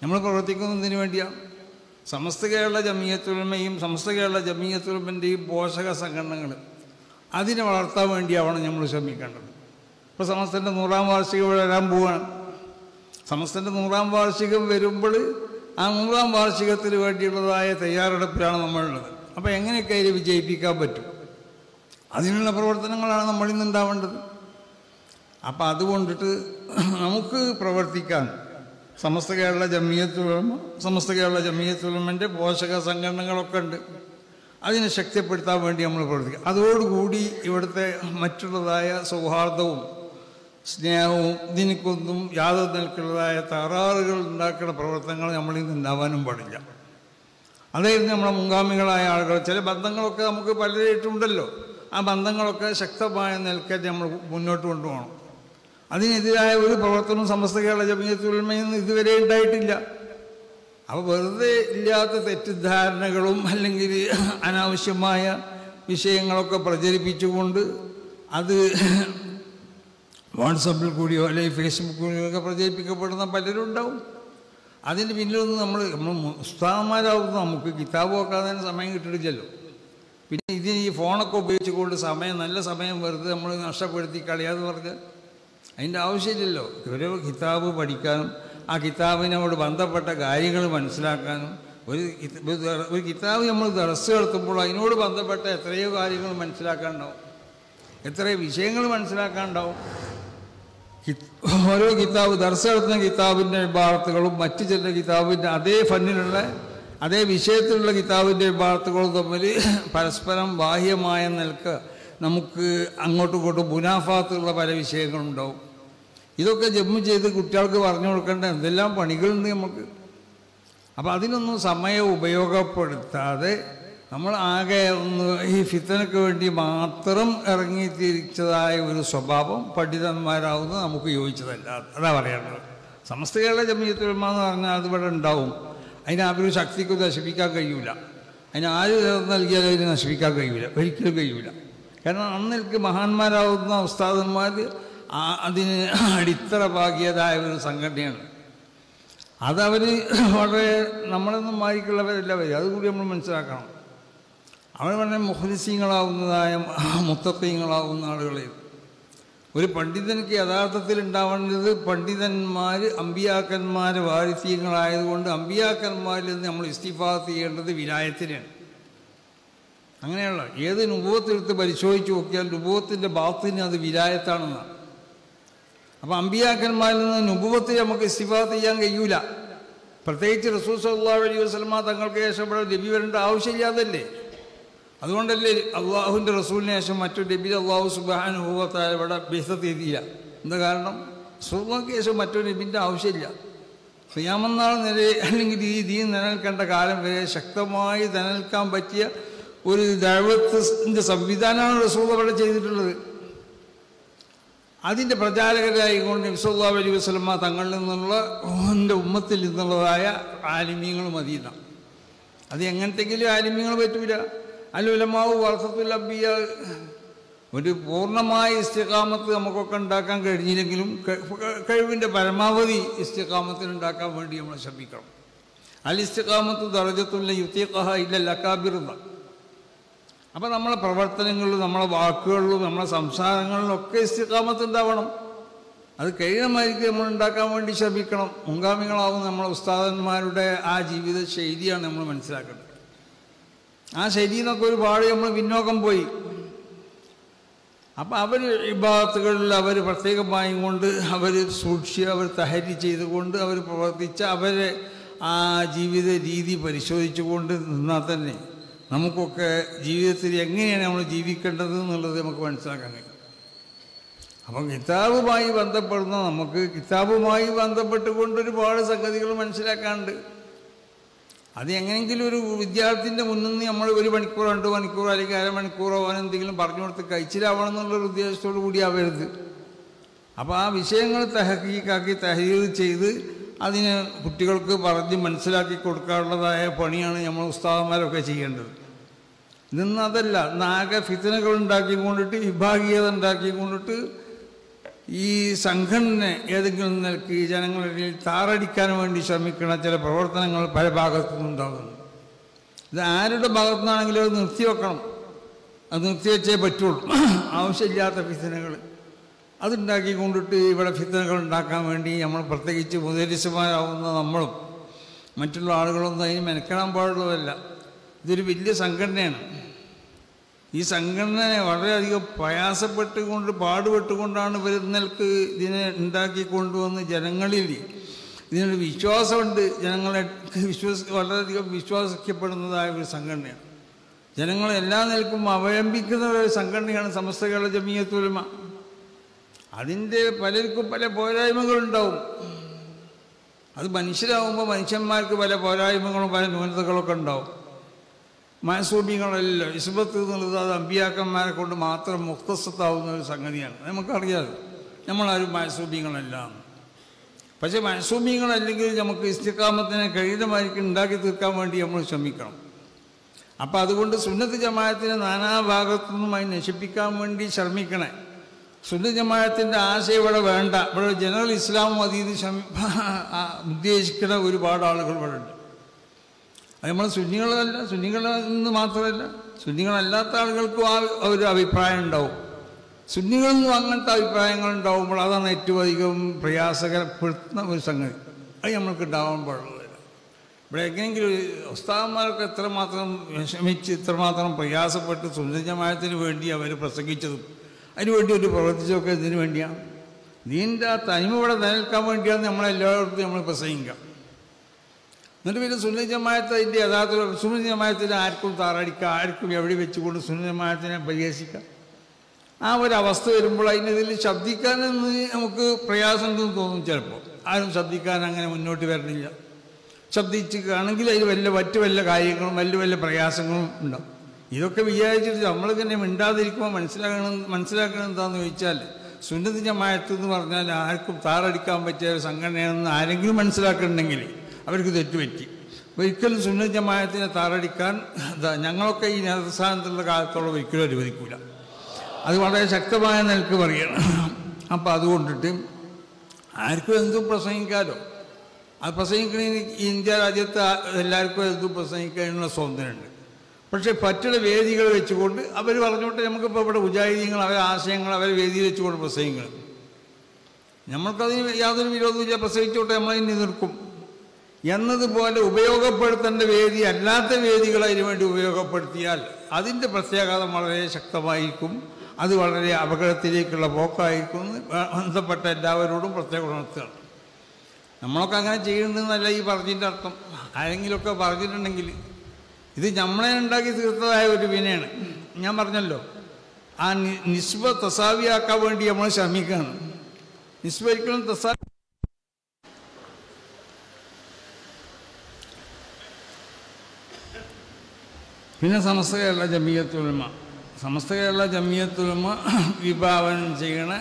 A: നമ്മൾ പ്രവർത്തിക്കുന്നതിന് വേണ്ടിയാണ്. സമസ്ത കേരള ജമീയത്തുൽ ഉലമയും സമസ്ത കേരള ജമീയത്തുൽ ഉലമൻ്റെയും പോഷക സംഘടനകൾ അതിനെ വളർത്താൻ വേണ്ടിയാവണം നമ്മൾ ശ്രമിക്കേണ്ടത്. ഇപ്പോൾ സമസ്തൻ്റെ 100-ാം വാർഷികം വരാൻ പോവുകയാണ്. സമസ്തൻ്റെ 100-ാം വാർഷികം വരുമ്പോൾ ആ 100-ാം വാർഷികത്തിന് വേണ്ടിയുള്ളതായ തയ്യാറെടുപ്പിലാണ് നമ്മളുള്ളത്. അപ്പോൾ എങ്ങനെയൊക്കെ അതിൽ വിജയിപ്പിക്കാൻ പറ്റും, അതിനുള്ള പ്രവർത്തനങ്ങളാണ് നമ്മളിൽ നിന്നുണ്ടാവേണ്ടത്. അപ്പം അതുകൊണ്ടിട്ട് നമുക്ക് പ്രവർത്തിക്കാൻ സമസ്ത കേരള ജമീയത്തുൽ ഉലമ, സമസ്ത കേരള ജമീയത്തുൽ ഉലമൻ്റെ പോഷക സംഘടനകളൊക്കെ ഉണ്ട്. അതിനെ ശക്തിപ്പെടുത്താൻ വേണ്ടി നമ്മൾ പ്രവർത്തിക്കുക. അതോടുകൂടി ഇവിടുത്തെ മറ്റുള്ളതായ സൗഹാർദ്ദവും സ്നേഹവും ഇതിനൊന്നും യാതൊരു നിലക്കുള്ളതായ തകരാറുകൾ ഉണ്ടാക്കുന്ന പ്രവർത്തനങ്ങൾ നമ്മളിൽ നിന്നുണ്ടാവാനും പാടില്ല. അതായിരുന്നു നമ്മളെ മുൻഗാമികളായ ആളുകൾ. ചില ബന്ധങ്ങളൊക്കെ നമുക്ക് പലരായിട്ടുണ്ടല്ലോ. ആ ബന്ധങ്ങളൊക്കെ ശക്തമായ നിലയ്ക്ക് നമ്മൾ മുന്നോട്ട് കൊണ്ടുപോകണം. അതിനെതിരായ ഒരു പ്രവർത്തനവും സമസ്ത കേരള ജമീയത്തുൽ ഉലമയിൽ നിന്ന് ഇതുവരെ ഉണ്ടായിട്ടില്ല. അപ്പോൾ വെറുതെ ഇല്ലാത്ത തെറ്റിദ്ധാരണകളും അല്ലെങ്കിൽ അനാവശ്യമായ വിഷയങ്ങളൊക്കെ പ്രചരിപ്പിച്ചുകൊണ്ട് അത് വാട്സപ്പിൽ കൂടിയോ അല്ലെങ്കിൽ ഫേസ്ബുക്ക് കൂടിയോ ഒക്കെ പ്രചരിപ്പിക്കപ്പെടുന്ന പലരും ഉണ്ടാവും. അതിൻ്റെ പിന്നിലൊന്നും നമ്മൾ ഉസ്താദന്മാരാവുന്ന നമുക്ക് കിതാബ് നോക്കാതെ സമയം കിട്ടിയിട്ടില്ലല്ലോ. പിന്നെ ഇതിന് ഈ ഫോണൊക്കെ ഉപയോഗിച്ചുകൊണ്ട് നല്ല സമയം വെറുതെ നമ്മൾ നഷ്ടപ്പെടുത്തി കളയാന്ന് പറഞ്ഞാൽ അതിൻ്റെ ആവശ്യമില്ലല്ലോ. ഒരു കിതാബ് പഠിക്കാനും ആ കിതാബിനോട് ബന്ധപ്പെട്ട കാര്യങ്ങൾ മനസ്സിലാക്കാനും ഒരു കിതാബ് നമ്മൾ ദർസ് നടത്തുമ്പോൾ അതിനോട് ബന്ധപ്പെട്ട എത്രയോ കാര്യങ്ങൾ മനസ്സിലാക്കാനുണ്ടാവും, എത്രയോ വിഷയങ്ങൾ മനസ്സിലാക്കാനുണ്ടാവും. ഓരോ കിതാബ് ദർസ് നടത്തുന്ന കിതാബിൻ്റെ ഇബാറത്തുകളും മറ്റു ചില കിതാബിൻ്റെ അതേ ഫന്നിലുള്ള അതേ വിഷയത്തിലുള്ള കിതാബിൻ്റെ ഇബാറത്തുകളും തമ്മിൽ പരസ്പരം ബാഹ്യമായ നിലക്ക് നമുക്ക് അങ്ങോട്ടും ഇങ്ങോട്ടും മുനാഫാത്തുള്ള പല വിഷയങ്ങളുണ്ടാവും. ഇതൊക്കെ ജമ്മു ചെയ്ത് കുട്ടികൾക്ക് പറഞ്ഞു കൊടുക്കേണ്ട എന്തെല്ലാം പണികളുണ്ട് നമുക്ക്. അപ്പോൾ അതിനൊന്നും സമയം ഉപയോഗപ്പെടുത്താതെ നമ്മൾ ആകെ ഒന്ന് ഈ ഫിത്തനയ്ക്ക് വേണ്ടി മാത്രം ഇറങ്ങിത്തിരിച്ചതായ ഒരു സ്വഭാവം പണ്ഡിതന്മാരാവുന്നത് നമുക്ക് യോജിച്ചതല്ല. അതാ പറയേണ്ടത്. സമസ്ത കേരള ജമീയത്തുൽ ഉലമ എന്ന് പറഞ്ഞാൽ അതിവിടെ ഉണ്ടാവും. അതിന് ആ ഒരു ശക്തിക്ക് നശിപ്പിക്കാൻ കഴിയൂല. അതിന് ആര് നൽകിയാലും അതിന് നശിപ്പിക്കാൻ കഴിയൂല, ഒരിക്കലും കഴിയൂല. കാരണം അന്നെനിക്ക് മഹാന്മാരാവുന്ന ഉസ്താദന്മാർ അതിന് അടിത്തറ പാകിയതായ ഒരു സംഘടനയാണ്. അതവർ വളരെ നമ്മളൊന്നും മാറിക്കുള്ളവരല്ല വരും. അതുകൂടി നമ്മൾ മനസ്സിലാക്കണം. അവർ പറഞ്ഞാൽ മുഖ്ലിസീങ്ങളാവുന്നതായ മുത്തഖീങ്ങളാവുന്ന ആളുകളെ ഒരു പണ്ഡിതനിക്ക് യഥാർത്ഥത്തിൽ ഉണ്ടാവേണ്ടത് പണ്ഡിതന്മാർ അമ്പിയാക്കന്മാർ വാരിസ്യങ്ങളായതുകൊണ്ട് അമ്പിയാക്കന്മാരിൽ നിന്ന് നമ്മൾ ഇസ്തിഫാത്ത് ചെയ്യേണ്ടത് വിലായത്തിനാണ്. അങ്ങനെയുള്ള ഏത് നുബുവത്തെടുത്ത് പരിശോധിച്ച് നോക്കിയാൽ നുബുവത്തിൻ്റെ ബാത്തിന് അത് വിലായത്താണെന്നാണ്. അപ്പോൾ അമ്പിയാക്കന്മാരിൽ നിന്ന് നുബുവത്തിൽ നമുക്ക് ഇസ്തിഫാത്ത് ചെയ്യാൻ കഴിയൂല. പ്രത്യേകിച്ച് റസൂൽ സല്ലല്ലാഹു അലൈഹി വസല്ലം തങ്ങൾക്ക് ശേഷം ഇവിടെ നബി വരേണ്ട ആവശ്യമില്ലാതല്ലേ. അതുകൊണ്ടല്ലേ അള്ളാഹുവിൻ്റെ റസൂലിന് ശേഷം മറ്റൊരു നബി അള്ളാഹു സുബ്ഹാനഹു വ തആല ഇവിടെ ബിഅ്സത്ത് ചെയ്തില്ല. എന്താ കാരണം? റസൂലിന് ശേഷം മറ്റൊരു നബിൻ്റെ ആവശ്യമില്ല. ഖിയാമത്ത് നില അല്ലെങ്കിൽ ഈ ദീൻ നിലനിൽക്കേണ്ട കാലം വരെ ശക്തമായി നിലനിൽക്കാൻ പറ്റിയ ഒരു ദഅവത്തിൻ്റെ സംവിധാനമാണ് റസൂൽ അവിടെ ചെയ്തിട്ടുള്ളത്. അതിൻ്റെ പ്രചാരകരായിക്കൊണ്ട് നബി സല്ലല്ലാഹു അലൈഹി വസല്ലം തങ്ങളിൽ നിന്നുള്ള എൻ്റെ ഉമ്മത്തിൽ നിന്നുള്ളതായ ആലിമീങ്ങൾ മദീന. അത് എങ്ങനത്തെങ്കിലും ആലിമീങ്ങൾ പറ്റൂല. അൽ ഉലമാഉ വറസത്തുൽ അംബിയ. ഒരു പൂർണ്ണമായ ഇസ്തിഖാമത്ത് നമുക്കൊക്കെ ഉണ്ടാക്കാൻ കഴിഞ്ഞില്ലെങ്കിലും കഴിവിൻ്റെ പരമാവധി ഇസ്തിഖാമത്തിന് ഉണ്ടാക്കാൻ വേണ്ടി നമ്മൾ ശ്രമിക്കണം. അൽ ഇസ്തിഖാമത്ത് ദറജത്തുൽ യുതീഖഹ ഇല്ലൽ അകാബിർ. അപ്പോൾ നമ്മളെ പ്രവർത്തനങ്ങളിലും നമ്മളെ വാക്കുകളിലും നമ്മളെ സംസാരങ്ങളിലൊക്കെ ഇസ്തിഖാമത്ത് ഉണ്ടാവണം. അത് കഴിയുന്നമായിരിക്കും നമ്മൾ ഉണ്ടാക്കാൻ വേണ്ടി ശ്രമിക്കണം. മുൻഗാമികളാവുന്ന നമ്മളെ ഉസ്താദന്മാരുടെ ആ ജീവിത ശൈലിയാണ് നമ്മൾ മനസ്സിലാക്കേണ്ടത്. ആ ശൈലിയിൽ നിന്നൊക്കെ ഒരുപാട് നമ്മൾ പിന്നോക്കം പോയി. അപ്പോൾ അവർ ഇബാദത്തുകളിൽ അവർ പ്രത്യേകമായും കൊണ്ട് അവർ സൂക്ഷിച്ച് അവർ തഹരി ചെയ്തുകൊണ്ട് അവർ പ്രവർത്തിച്ച അവരെ ആ ജീവിത രീതി പരിശോധിച്ചുകൊണ്ട് നിന്നാൽ തന്നെ നമുക്കൊക്കെ ജീവിതത്തിൽ എങ്ങനെയാണ് നമ്മൾ ജീവിക്കേണ്ടത് എന്നുള്ളത് നമുക്ക് മനസ്സിലാക്കാൻ കഴിയും. അപ്പം കിതാബുമായി ബന്ധപ്പെടുന്ന നമുക്ക് കിതാബുമായി ബന്ധപ്പെട്ടുകൊണ്ട് ഒരുപാട് സംഗതികൾ മനസ്സിലാക്കാനുണ്ട്. അത് എങ്ങനെയെങ്കിലും ഒരു വിദ്യാർത്ഥിൻ്റെ മുന്നിൽ നിന്ന് നമ്മൾ 1 മണിക്കൂർ 2 മണിക്കൂർ അല്ലെങ്കിൽ അരമണിക്കൂറോ അവനെന്തെങ്കിലും പറഞ്ഞു കൊടുത്ത് കഴിച്ചിലാവണം എന്നുള്ളൊരു ഉദ്ദേശത്തോടു കൂടി ആവരുത്. അപ്പോൾ ആ വിഷയങ്ങൾ തഹഖീഖാക്കി തഹ്രീർ ചെയ്ത് അതിന് കുട്ടികൾക്ക് പറഞ്ഞ് മനസ്സിലാക്കി കൊടുക്കാനുള്ളതായ പണിയാണ് നമ്മൾ ഉസ്താദന്മാരൊക്കെ ചെയ്യേണ്ടത്. ഇന്ന് അതല്ല, ആകെ ഫിത്നകൾ ഉണ്ടാക്കിക്കൊണ്ടിട്ട് വിഭാഗീയത ഉണ്ടാക്കിക്കൊണ്ടിട്ട് ഈ സംഘടന ഏതെങ്കിലും നിലയ്ക്ക് ഈ ജനങ്ങളിൽ താറടിക്കാൻ വേണ്ടി ശ്രമിക്കുന്ന ചില പ്രവർത്തനങ്ങൾ പല ഭാഗത്തു നിന്നുണ്ടാകുന്നു. ഇത് ആരുടെ ഭാഗത്തു നിന്നാണെങ്കിലും അത് നിർത്തിവെക്കണം. അത് നിർത്തിവെച്ചേ പറ്റുള്ളൂ. ആവശ്യമില്ലാത്ത ഫിത്നകൾ അതുണ്ടാക്കിക്കൊണ്ടിട്ട് ഇവിടെ ഫിത്നകൾ ഉണ്ടാക്കാൻ വേണ്ടി നമ്മൾ പ്രത്യേകിച്ച് മുദരിസുമാരാവുന്ന നമ്മളും മറ്റുള്ള ആളുകളൊന്നും അതിന് മെനക്കെടാൻ പാടുള്ളതല്ല. ഇതൊരു വലിയ സംഘടനയാണ്. ഈ സംഘടനയെ വളരെയധികം പ്രയാസപ്പെട്ടുകൊണ്ട് പാടുപെട്ടുകൊണ്ടാണ് വരുന്നൽക്ക് ഇതിനെ ഉണ്ടാക്കിക്കൊണ്ടുവന്ന് ജനങ്ങളിൽ ഇതിനൊരു വിശ്വാസമുണ്ട്. ജനങ്ങളെ വളരെയധികം വിശ്വസിക്കപ്പെടുന്നതായ ഒരു സംഘടനയാണ്. ജനങ്ങളെ എല്ലാ നിലക്കും അവലംബിക്കുന്ന ഒരു സംഘടനയാണ് സമസ്ത കേരള ജമിയത്തുൽ ഉലമ. അതിൻ്റെ പലർക്കും പല പോരായ്മകളുണ്ടാവും. അത് മനുഷ്യരാകുമ്പോൾ മനുഷ്യന്മാർക്ക് പല പോരായ്മകളും പല ന്യൂനതകളൊക്കെ ഉണ്ടാവും. മാസൂമികളല്ല, ഇസ്ബത്ത് എന്നുള്ളത് അത് അമ്പിയാക്കന്മാരെ കൊണ്ട് മാത്രം മുഖ്തസത്താവുന്ന ഒരു സംഗതിയാണ്. നമുക്കറിയാതെ നമ്മളാരും മാസൂമികളല്ല. പക്ഷേ മാസൂമികളല്ലെങ്കിൽ നമുക്ക് ഇസ്തിഖാമത്തിനെ കഴിയുന്നമായിരിക്കും ഉണ്ടാക്കി തീർക്കാൻ വേണ്ടി നമ്മൾ ശ്രമിക്കണം. അപ്പോൾ അതുകൊണ്ട് സുന്നത്ത് ജമാഅത്തിനെ നാനാഭാഗത്തു നിന്നുമായി നശിപ്പിക്കാൻ വേണ്ടി ശ്രമിക്കണേ. സുന്നത്ത് ജമാഅത്തിൻ്റെ ആശയം ഇവിടെ വേണ്ട. ഇവിടെ ജനറൽ ഇസ്ലാം മതീത് ഉദ്ദേശിക്കുന്ന ഒരുപാട് ആളുകൾ ഇവിടെ ഉണ്ട്. അത് നമ്മൾ സുന്നികളെന്ന് മാത്രമല്ല, സുന്നികളല്ലാത്ത ആളുകൾക്കും ആ ഒരു അഭിപ്രായം ഉണ്ടാവും. സുന്നികളിൽ നിന്നും അങ്ങനത്തെ അഭിപ്രായങ്ങൾ ഉണ്ടാവുമ്പോൾ അതാണ് ഏറ്റവും അധികം പ്രയാസകരപ്പെടുത്തുന്ന ഒരു സംഗതി. അത് നമ്മൾക്ക് ഉണ്ടാവാൻ പാടുള്ളതല്ല. ഇവിടെ എങ്ങനെയെങ്കിലും ഉസ്താദന്മാരൊക്കെ എത്രമാത്രം വിഷമിച്ച് ഇത്രമാത്രം പ്രയാസപ്പെട്ട് സുന്നത്ത് ജമാഅത്തിന് വേണ്ടി അവർ പ്രസംഗിച്ചതും അതിനുവേണ്ടി ഒരു പ്രവർത്തിച്ചതൊക്കെ ഇതിനു വേണ്ടിയാണ്. ദീൻ്റെ ആ തനിമ ഇവിടെ നിലനിൽക്കാൻ വേണ്ടിയാണ് നമ്മളെല്ലായിടത്തും നമ്മൾ പ്രസംഗിക്കാം. എന്നിട്ട് പിന്നെ സുന്നത്ത് ജമാഅത്ത് അതിൻ്റെ യഥാർത്ഥ സുന്നത്ത് ജമാഅത്തിന് ആർക്കും താറടിക്കാം, ആർക്കും എവിടെ വെച്ചുകൊണ്ട് സുന്നത്ത് ജമാഅത്തിനെ പരിഹസിക്കാം. ആ ഒരവസ്ഥ വരുമ്പോൾ അതിനെതിൽ ശബ്ദിക്കാനെന്ന് നമുക്ക് പ്രയാസമുണ്ടെന്ന് തോന്നും. ചിലപ്പോൾ ആരും ശബ്ദിക്കാൻ അങ്ങനെ മുന്നോട്ട് വരണില്ല. ശബ്ദിക്കുകയാണെങ്കിൽ അതിൽ വല്ല കാര്യങ്ങളും വല്ല പ്രയാസങ്ങളും ഉണ്ടാവും. ഇതൊക്കെ വിചാരിച്ചിട്ട് നമ്മളിങ്ങനെ മിണ്ടാതിരിക്കുമ്പോൾ മനസ്സിലാക്കണം എന്താണെന്ന് ചോദിച്ചാൽ, സുന്നത്ത് ജമാഅത്ത് എന്ന് പറഞ്ഞാൽ ആർക്കും താറടിക്കാൻ പറ്റിയ ഒരു സംഘടനയാണെന്ന് ആരെങ്കിലും മനസ്സിലാക്കുന്നുണ്ടെങ്കിൽ അവർക്ക് തെറ്റുപറ്റി. ഒരിക്കലും സുന്നത്ത് ജമാഅത്തിനെ താറടിക്കാൻ ഞങ്ങളൊക്കെ ഈ നേതൃസ്ഥാനത്തുള്ള കാലത്തോളം ഒരിക്കലും അനുവദിക്കില്ല. അത് വളരെ ശക്തമായ നിലക്ക് പറയണം. അപ്പോൾ അതുകൊണ്ടിട്ട് ആർക്കും എന്തും പ്രസംഗിക്കാമല്ലോ. അത് പ്രസംഗിക്കണമെങ്കിൽ ഇന്ത്യ രാജ്യത്ത് എല്ലാവർക്കും എന്തും പ്രസംഗിക്കാനുള്ള സ്വാതന്ത്ര്യമുണ്ട്. പക്ഷേ പറ്റുന്ന വേദികൾ വെച്ചുകൊണ്ട് അവർ പറഞ്ഞോട്ടെ. നമുക്കിപ്പോൾ ഇവിടെ മുജാഹിദീങ്ങൾ അവരെ ആശയങ്ങൾ അവരെ വേദിയിൽ വെച്ചുകൊണ്ട് പ്രസംഗിക്കണം. നമ്മൾക്കതിന് യാതൊരു വിരോധമില്ല, പ്രസംഗിച്ചോട്ടെ, നമ്മളതിന് നിൽക്കും എന്നതുപോലെ ഉപയോഗപ്പെടുത്തേണ്ട വേദി അല്ലാത്ത വേദികൾ അതിനു വേണ്ടി ഉപയോഗപ്പെടുത്തിയാൽ അതിൻ്റെ പ്രത്യാഘാതം വളരെ ശക്തമായിരിക്കും. അത് വളരെ അപകടത്തിലേക്കുള്ള പോക്കായിരിക്കും. ബന്ധപ്പെട്ട എല്ലാവരോടും പ്രത്യേകം ഉണർത്തുകയാണ്. നമ്മളൊക്കെ അങ്ങനെ ചെയ്യുന്നതെന്നല്ല ഈ പറഞ്ഞതിൻ്റെ അർത്ഥം. ആരെങ്കിലുമൊക്കെ പറഞ്ഞിട്ടുണ്ടെങ്കിൽ ഇത് നമ്മളെ ഉണ്ടാക്കി തീർത്തതായ ഒരു വിനയാണ്. ഞാൻ പറഞ്ഞല്ലോ, ആ നിസ്ബ തസാവിയാക്കാൻ വേണ്ടി നമ്മൾ ശ്രമിക്കുകയാണ്. നിസ്ബ ഒരിക്കലും തസാവി പിന്നെ സമസ്ത കേരള ജമിയത്തുൽ ഉലമ വിഭാവനം ചെയ്യണ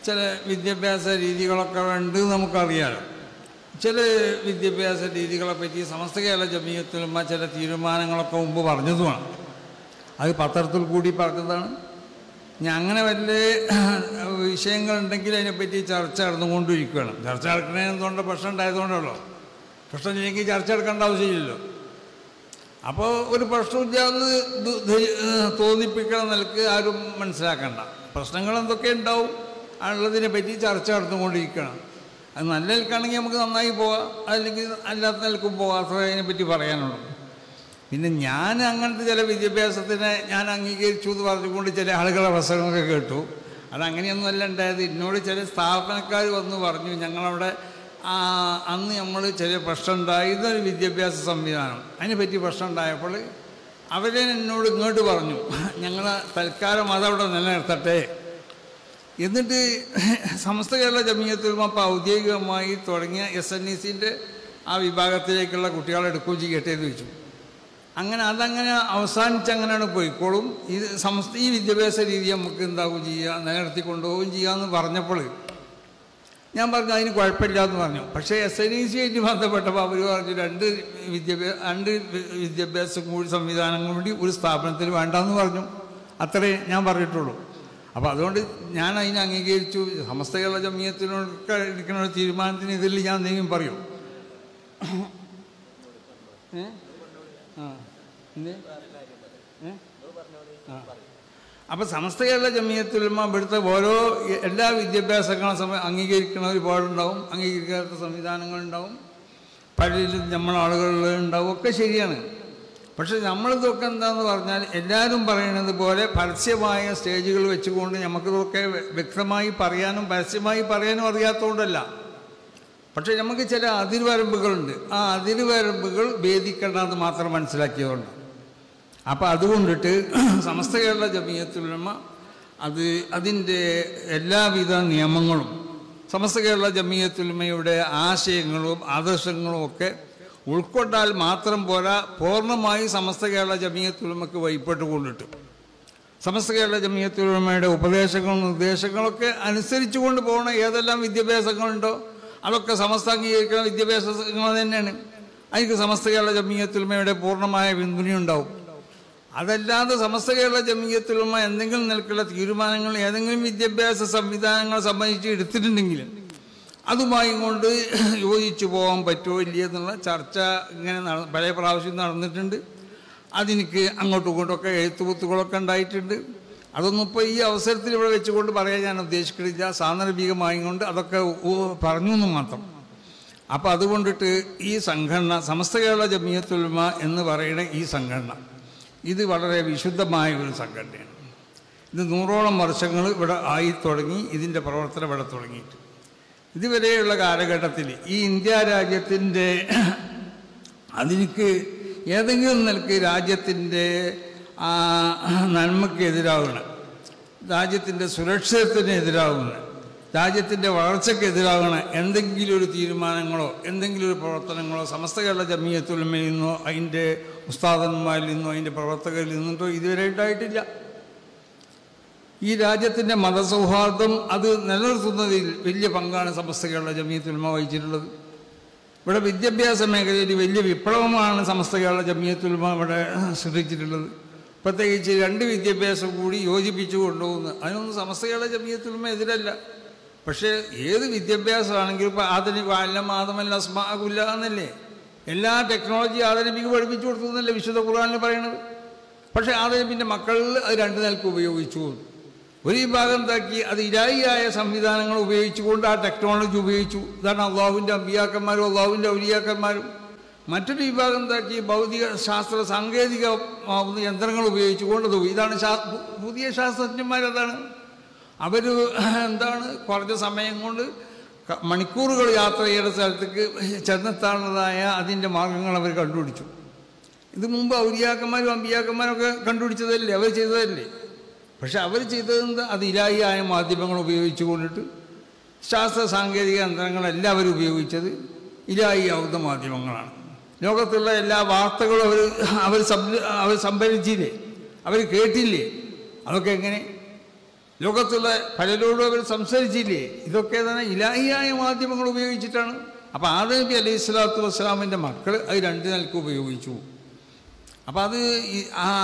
A: ചില വിദ്യാഭ്യാസ രീതികളൊക്കെ ഉണ്ട് നമുക്കറിയാമല്ലോ. ചില വിദ്യാഭ്യാസ രീതികളെ പറ്റി സമസ്ത കേരള ജമിയത്തുൽ ഉലമ ചില തീരുമാനങ്ങളൊക്കെ മുമ്പ് പറഞ്ഞതുമാണ്. അത് പത്രത്തിൽ കൂടി പറഞ്ഞതാണ്. ഞാൻ അങ്ങനെ വല്ല വിഷയങ്ങളുണ്ടെങ്കിൽ അതിനെപ്പറ്റി ചർച്ച നടന്നുകൊണ്ടിരിക്കുകയാണ്. ചർച്ച നടക്കുന്നതിനെന്തുകൊണ്ട് പ്രശ്നം ഉണ്ടായതുകൊണ്ടല്ലോ. പ്രശ്നമില്ലെങ്കിൽ ചർച്ച എടുക്കേണ്ട ആവശ്യമില്ലല്ലോ. അപ്പോൾ ഒരു പ്രശ്നമില്ല എന്ന് തോന്നിപ്പിക്കണ നിലക്ക് ആരും മനസ്സിലാക്കണ്ട. പ്രശ്നങ്ങൾ എന്തൊക്കെ ഉണ്ടാവും ഉള്ളതിനെ പറ്റി ചർച്ച നടന്നുകൊണ്ടിരിക്കണം. അത് നല്ല നിൽക്കുകയാണെങ്കിൽ നമുക്ക് നന്നായി പോകാം, അല്ലെങ്കിൽ അല്ലാത്ത നിൽക്കും പോകാം. അത്ര അതിനെപ്പറ്റി പറയാനുള്ളൂ. പിന്നെ ഞാൻ അങ്ങനത്തെ ചില വിദ്യാഭ്യാസത്തിനെ ഞാൻ അംഗീകരിച്ചു എന്ന് പറഞ്ഞുകൊണ്ട് ചില ആളുകളെ പ്രസംഗമൊക്കെ കേട്ടു. അതങ്ങനെയൊന്നുമല്ല ഉണ്ടായത്. എന്നോട് ചില സ്ഥാപനക്കാർ വന്ന് പറഞ്ഞു, ഞങ്ങളവിടെ അന്ന് നമ്മൾ ചില പ്രശ്നം ഉണ്ടായി, ഇതൊരു വിദ്യാഭ്യാസ സംവിധാനം, അതിനെപ്പറ്റി പ്രശ്നം ഉണ്ടായപ്പോൾ അവരെന്നോട് ഇങ്ങോട്ട് പറഞ്ഞു, ഞങ്ങൾ തൽക്കാലം അതവിടെ നിലനിർത്തട്ടെ. എന്നിട്ട് സമസ്ത കേരള ജമിയത്തുൽ ഉലമ ഇപ്പോൾ ഔദ്യോഗികമായി തുടങ്ങിയ SNECൻ്റെ ആ വിഭാഗത്തിലേക്കുള്ള കുട്ടികളെ എടുക്കുകയും ചെയ്യട്ടെ എന്ന് ചോദിച്ചു. അതങ്ങനെ അവസാനിച്ചങ്ങനെയാണ് പോയിക്കോളും. ഈ വിദ്യാഭ്യാസ രീതി നമുക്ക് എന്താകും ചെയ്യുക, നിലനിർത്തി കൊണ്ടുപോവുകയും ചെയ്യാമെന്ന് പറഞ്ഞപ്പോൾ ഞാൻ പറഞ്ഞു അതിന് കുഴപ്പമില്ലാന്ന് പറഞ്ഞു. പക്ഷേ SNEC ആയിട്ട് ബന്ധപ്പെട്ടപ്പോൾ അവർ പറഞ്ഞു രണ്ട് വിദ്യാഭ്യാസ കൂടി സംവിധാനങ്ങൾ കൂടി ഒരു സ്ഥാപനത്തിൽ വേണ്ടെന്ന് പറഞ്ഞു. അത്രേ ഞാൻ പറഞ്ഞിട്ടുള്ളൂ. അപ്പോൾ അതുകൊണ്ട് ഞാൻ അതിനെ അംഗീകരിച്ചു. സമസ്ത കേരള ജമിയത്തിനോടൊക്കെ എടുക്കുന്ന ഒരു തീരുമാനത്തിന് ഇതിൽ ഞാൻ എന്തെങ്കിലും പറയും. അപ്പോൾ സമസ്ത കേരള ജമിയത്തുൽ ഉലമ ഇവിടുത്തെ ഓരോ എല്ലാ വിദ്യാഭ്യാസങ്ങളും അംഗീകരിക്കുന്ന ഒരുപാടുണ്ടാവും, അംഗീകരിക്കാത്ത സംവിധാനങ്ങളുണ്ടാവും, പള്ളിയിലും നമ്മളെ ആളുകളിലുണ്ടാവും, ഒക്കെ ശരിയാണ്. പക്ഷെ നമ്മളിതൊക്കെ എന്താണെന്ന് പറഞ്ഞാൽ എല്ലാവരും പറയുന്നത് പോലെ പരസ്യമായ സ്റ്റേജുകൾ വെച്ചുകൊണ്ട് നമുക്കിതൊക്കെ വ്യക്തമായി പറയാനും പരസ്യമായി പറയാനും അറിയാത്തതുകൊണ്ടല്ല. പക്ഷെ നമുക്ക് ചില അതിർവരമ്പുകളുണ്ട്. ആ അതിർവരമ്പുകൾ ഭേദിക്കേണ്ടതെന്ന് മാത്രം മനസ്സിലാക്കിയതുകൊണ്ട്. അപ്പോൾ അതുകൊണ്ടിട്ട് സമസ്ത കേരള ജമിയത്തുൽ ഉലമ അതിൻ്റെ എല്ലാവിധ നിയമങ്ങളും സമസ്ത കേരള ജമിയത്തുൽ ഉലമയുടെ ആശയങ്ങളും ആദർശങ്ങളും ഒക്കെ ഉൾക്കൊണ്ടാൽ മാത്രം പോരാ, പൂർണ്ണമായി സമസ്ത കേരള ജമിയത്തുൽ ഉലമക്ക് വഴിപ്പെട്ടുകൊണ്ടിട്ട് സമസ്ത കേരള ജമിയത്തുൽ ഉലമയുടെ ഉപദേശങ്ങളും നിർദ്ദേശങ്ങളൊക്കെ അനുസരിച്ചു കൊണ്ട് പോകണ ഏതെല്ലാം വിദ്യാഭ്യാസങ്ങളുണ്ടോ അതൊക്കെ സമസ്ത അംഗീകരിക്കുന്ന വിദ്യാഭ്യാസങ്ങൾ തന്നെയാണ്. അതിന് സമസ്ത കേരള ജമിയത്തുൽ ഉലമയുടെ പൂർണ്ണമായ പിന്തുണയുണ്ടാവും. അതല്ലാതെ സമസ്ത കേരള ജമിയത്തുൽ ഉലമ എന്തെങ്കിലും നിലക്കുള്ള തീരുമാനങ്ങൾ ഏതെങ്കിലും വിദ്യാഭ്യാസ സംവിധാനങ്ങളെ സംബന്ധിച്ച് എടുത്തിട്ടുണ്ടെങ്കിൽ അതുമായി കൊണ്ട് യോജിച്ചു പോകാൻ പറ്റുമോ ഇല്ലയോ എന്നുള്ള ചർച്ച ഇങ്ങനെ പല പ്രാവശ്യം നടന്നിട്ടുണ്ട്. അതെനിക്ക് അങ്ങോട്ടും ഇങ്ങോട്ടൊക്കെ എഴുത്തുകുത്തുകളൊക്കെ ഉണ്ടായിട്ടുണ്ട്. അതൊന്നും ഇപ്പോൾ ഈ അവസരത്തിൽ ഇവിടെ വെച്ചുകൊണ്ട് പറയാൻ ഞാൻ ഉദ്ദേശിക്കുന്നില്ല. സാന്ദർഭികമായി കൊണ്ട് അതൊക്കെ പറഞ്ഞു എന്ന് മാത്രം. അപ്പോൾ അതുകൊണ്ടിട്ട് ഈ സംഘടന സമസ്ത കേരള ജമിയത്തുൽ ഉലമ എന്ന് പറയുന്ന ഈ സംഘടന ഇത് വളരെ വിശുദ്ധമായ ഒരു സംഘടനയാണ്. ഇത് 100ഓളം വർഷങ്ങൾ ഇവിടെ ആയി തുടങ്ങി. ഇതിൻ്റെ പ്രവർത്തനം ഇവിടെ തുടങ്ങിയിട്ട് ഇതുവരെയുള്ള കാലഘട്ടത്തിൽ ഈ ഇന്ത്യ രാജ്യത്തിൻ്റെ അതിലേക്ക് ഏതെങ്കിലും നിലക്ക് രാജ്യത്തിൻ്റെ നന്മയ്ക്ക് എതിരാകണം, രാജ്യത്തിൻ്റെ സുരക്ഷിതത്വത്തിന് എതിരാകണം, രാജ്യത്തിൻ്റെ വളർച്ചയ്ക്ക് എതിരാകണം എന്തെങ്കിലും ഒരു തീരുമാനങ്ങളോ എന്തെങ്കിലും ഒരു പ്രവർത്തനങ്ങളോ സമസ്ത കേരള ജമിയത്തുൽ ഉലമയിൽ നിന്നോ അതിൻ്റെ ഉസ്താദന്മാരിൽ നിന്നോ അതിൻ്റെ പ്രവർത്തകരിൽ നിന്നോ ഇതുവരെ ഉണ്ടായിട്ടില്ല. ഈ രാജ്യത്തിൻ്റെ മതസൗഹാർദ്ദം അത് നിലനിർത്തുന്നതിൽ വലിയ പങ്കാണ് സമസ്ത കേരള ജമിയത്തുൽ ഉലമ വഹിച്ചിട്ടുള്ളത്. ഇവിടെ വിദ്യാഭ്യാസ മേഖലയിൽ വലിയ വിപ്ലവമാണ് സമസ്ത കേരള ജമിയത്തുൽ ഉലമ ഇവിടെ സൃഷ്ടിച്ചിട്ടുള്ളത്. പ്രത്യേകിച്ച് രണ്ട് വിദ്യാഭ്യാസം കൂടി യോജിപ്പിച്ചു കൊണ്ടുപോകുന്നത് അതിനൊന്നും സമസ്ത കേരള ജമിയത്തുൽ ഉലമ എതിരല്ല. പക്ഷേ ഏത് വിദ്യാഭ്യാസമാണെങ്കിലും ഇപ്പോൾ ആധുനിക അല്ലം ആദമല്ല അസ്മാഅകുല്ല എന്നല്ലേ, എല്ലാ ടെക്നോളജി ആധുനിക പഠിപ്പിച്ചു കൊടുത്തു എന്നല്ലേ വിശുദ്ധ ഖുർആനിൽ പറയുന്നത്. പക്ഷേ ആധുനികൻ്റെ മക്കളിൽ അത് രണ്ട് നിലക്ക് ഉപയോഗിച്ചു. ഒരു വിഭാഗം എന്താക്കി അത് ഇലാഹിയായ സംവിധാനങ്ങൾ ഉപയോഗിച്ചുകൊണ്ട് ആ ടെക്നോളജി ഉപയോഗിച്ചു. ഇതാണ് അള്ളാഹുവിൻ്റെ അമ്പിയാക്കന്മാരും അള്ളാഹുവിൻ്റെ ഔലിയാക്കന്മാരും. മറ്റൊരു വിഭാഗം എന്താക്കി ഭൗതിക ശാസ്ത്ര സാങ്കേതിക യന്ത്രങ്ങൾ ഉപയോഗിച്ചുകൊണ്ട് അത് ഇതാണ് പുതിയ ശാസ്ത്രജ്ഞന്മാരതാണ്. അവർ എന്താണ് കുറഞ്ഞ സമയം കൊണ്ട് മണിക്കൂറുകൾ യാത്ര ചെയ്യുന്ന സ്ഥലത്തേക്ക് ചെന്നെത്താനുള്ളതായ അതിൻ്റെ മാർഗങ്ങൾ അവർ കണ്ടുപിടിച്ചു. ഇത് മുമ്പ് ഔലിയാക്കന്മാരും അമ്പിയാക്കന്മാരൊക്കെ കണ്ടുപിടിച്ചതല്ലേ, അവർ ചെയ്തതല്ലേ. പക്ഷെ അവർ ചെയ്തതെന്താ, അത് ഇലാഹിയായ മാധ്യമങ്ങൾ ഉപയോഗിച്ചു കൊണ്ടിട്ട് ശാസ്ത്ര സാങ്കേതിക യന്ത്രങ്ങളെല്ലാം അവർ ഉപയോഗിച്ചത് ഇലാഹിയാവുന്ന മാധ്യമങ്ങളാണ്. ലോകത്തുള്ള എല്ലാ വാർത്തകളും അവർ സംഭരിച്ചില്ലേ, അവർ കേട്ടില്ലേ, അതൊക്കെ എങ്ങനെ ലോകത്തുള്ള പലരോടും അവർ സംസാരിച്ചില്ലേ, ഇതൊക്കെ തന്നെ ഇലാഹിയായ മാധ്യമങ്ങൾ ഉപയോഗിച്ചിട്ടാണ്. അപ്പോൾ ആദം നബി അലൈഹി സ്വലാത്തു വസ്സലാമിൻ്റെ മക്കൾ അത് രണ്ട് നിലക്ക് ഉപയോഗിച്ചു. അപ്പം അത്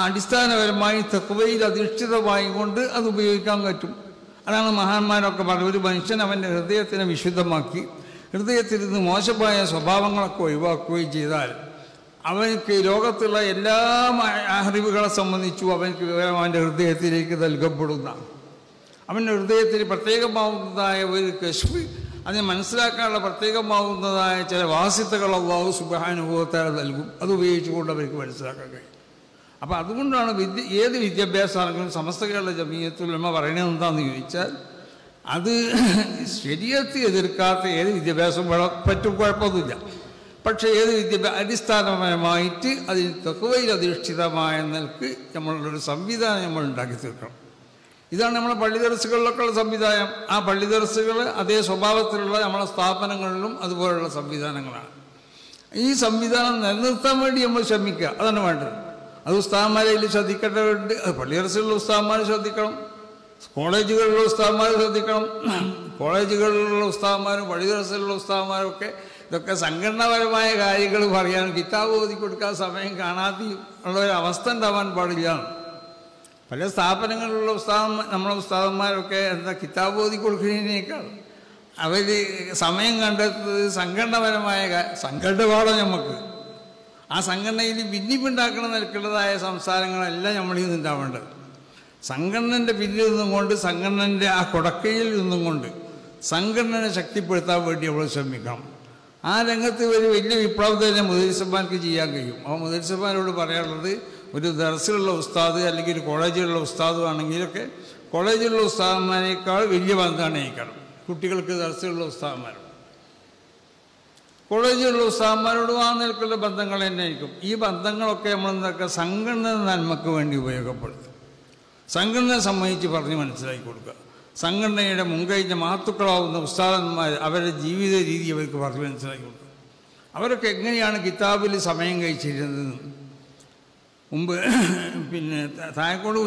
A: അടിസ്ഥാനപരമായി തഖ്വയിൽ അധിഷ്ഠിതമായി കൊണ്ട് അത് ഉപയോഗിക്കാൻ പറ്റും. അതാണ് മഹാന്മാരൊക്കെ പറഞ്ഞത്. ഒരു മനുഷ്യൻ അവൻ്റെ ഹൃദയത്തിനെ വിശുദ്ധമാക്കി ഹൃദയത്തിൽ നിന്ന് മോശമായ സ്വഭാവങ്ങളൊക്കെ ഒഴിവാക്കുകയും ചെയ്താൽ അവനക്ക് ലോകത്തുള്ള എല്ലാ അറിവുകളെ സംബന്ധിച്ചും അവനക്ക് അവൻ്റെ ഹൃദയത്തിലേക്ക് നൽകപ്പെടുന്ന, അവൻ്റെ ഹൃദയത്തിൽ പ്രത്യേകമാവുന്നതായ ഒരു കശ്ഫ്, അതിനെ മനസ്സിലാക്കാനുള്ള പ്രത്യേകമാവുന്നതായ ചില വാസിത്തകൾ അല്ലാഹു സുബ്ഹാനഹു വ തആല നൽകും. അത് ഉപയോഗിച്ചുകൊണ്ട് അവർക്ക് മനസ്സിലാക്കാൻ കഴിയും. അപ്പോൾ അതുകൊണ്ടാണ് ഏത് വിദ്യാഭ്യാസമാണെങ്കിലും സമസ്ത കേരള ജമീയത്തുൽ ഉലമ പറയണത് എന്താണെന്ന് ചോദിച്ചാൽ, അത് ശരീഅത്ത് എതിർക്കാത്ത ഏത് വിദ്യാഭ്യാസം പറ്റും, കുഴപ്പമൊന്നുമില്ല. പക്ഷേ ഏത് അടിസ്ഥാനപരമായിട്ട് അതിന് തഖ്വയിൽ അധിഷ്ഠിതമായ നിലക്ക് നമ്മളുള്ളൊരു സംവിധാനം നമ്മൾ ഉണ്ടാക്കി തീർക്കണം. ഇതാണ് നമ്മളെ പള്ളി ദർസുകളിലൊക്കെ ഉള്ള സംവിധാനം. ആ പള്ളി ദർസുകൾ അതേ സ്വഭാവത്തിലുള്ള നമ്മളെ സ്ഥാപനങ്ങളിലും അതുപോലുള്ള സംവിധാനങ്ങളാണ്. ഈ സംവിധാനം നിലനിർത്താൻ വേണ്ടി നമ്മൾ ശ്രമിക്കുക, അതാണ് വേണ്ടത്. അത് ഉസ്താദന്മാരെ ശ്രദ്ധിക്കേണ്ടതുണ്ട്. അത് പള്ളി ദർസുകളിലുള്ള ഉസ്താദന്മാർ ശ്രദ്ധിക്കണം, കോളേജുകളിലുള്ള ഉസ്താദന്മാർ ശ്രദ്ധിക്കണം. കോളേജുകളിലുള്ള ഉസ്താദന്മാരും പള്ളി ദർസുകളിലുള്ള ഉസ്താദന്മാരും ഒക്കെ ഇതൊക്കെ സംഘടനാപരമായ കാര്യങ്ങൾ പറയാനും കിതാബ് ഓതി കൊടുക്കാൻ സമയം കാണാതെയും ഉള്ളൊരവസ്ഥ ഉണ്ടാവാൻ പാടില്ല. പല സ്ഥാപനങ്ങളിലുള്ള നമ്മളെ ഉസ്താദന്മാരൊക്കെ എന്താ കിതാബ് ഓതി കൊടുക്കുന്നതിനേക്കാൾ അവർ സമയം കണ്ടെത്തുന്നത് സംഘടനാപരമായ സംഘടന പാടം നമുക്ക്. ആ സംഘടനയിൽ ഭിന്നിപ്പുണ്ടാക്കുന്ന നിലക്കുള്ളതായ സംസാരങ്ങളെല്ലാം നമ്മളിൽ നിന്നുണ്ടാവേണ്ടത്. സംഘടനൻ്റെ പിന്നിൽ നിന്നും കൊണ്ട്, സംഘടനൻ്റെ ആ കൊടക്കയിൽ നിന്നും കൊണ്ട് സംഘടനയെ ശക്തിപ്പെടുത്താൻ വേണ്ടി നമ്മൾ ശ്രമിക്കണം. ആ രംഗത്ത് ഒരു വലിയ വിപ്ലവം തന്നെ മുദരിസന്മാർക്ക് ചെയ്യാൻ കഴിയും. ആ മുദരിസന്മാരോട് പറയാനുള്ളത്, ഒരു ദർസിലുള്ള ഉസ്താദ് അല്ലെങ്കിൽ ഒരു കോളേജിലുള്ള ഉസ്താദ് ആണെങ്കിലൊക്കെ കോളേജിലുള്ള ഉസ്താദന്മാരേക്കാൾ വലിയ ബന്ധമാണ് നയിക്കണം കുട്ടികൾക്ക് ദർസിലുള്ള ഉസ്താദന്മാരോട്. കോളേജിലുള്ള ഉസ്താദന്മാരോടും ആ നിലക്കുള്ള ബന്ധങ്ങൾ തന്നെ ആയിരിക്കും. ഈ ബന്ധങ്ങളൊക്കെ നമ്മൾ എന്തൊക്കെ സംഘടന നന്മക്ക് വേണ്ടി ഉപയോഗപ്പെടുത്തും. സംഘടനയെ സംബന്ധിച്ച് പറഞ്ഞ് മനസ്സിലാക്കി കൊടുക്കുക. സംഘടനയുടെ മുൻകഴിഞ്ഞ മഹത്തുക്കളാവുന്ന ഉസ്താദന്മാർ അവരുടെ ജീവിത രീതി അവർക്ക് പറഞ്ഞ് മനസ്സിലാക്കി കൊടുക്കുക. അവരൊക്കെ എങ്ങനെയാണ് കിതാബിൽ സമയം കഴിച്ചിരുന്നത്. മുമ്പ് പിന്നെ തായക്കോട്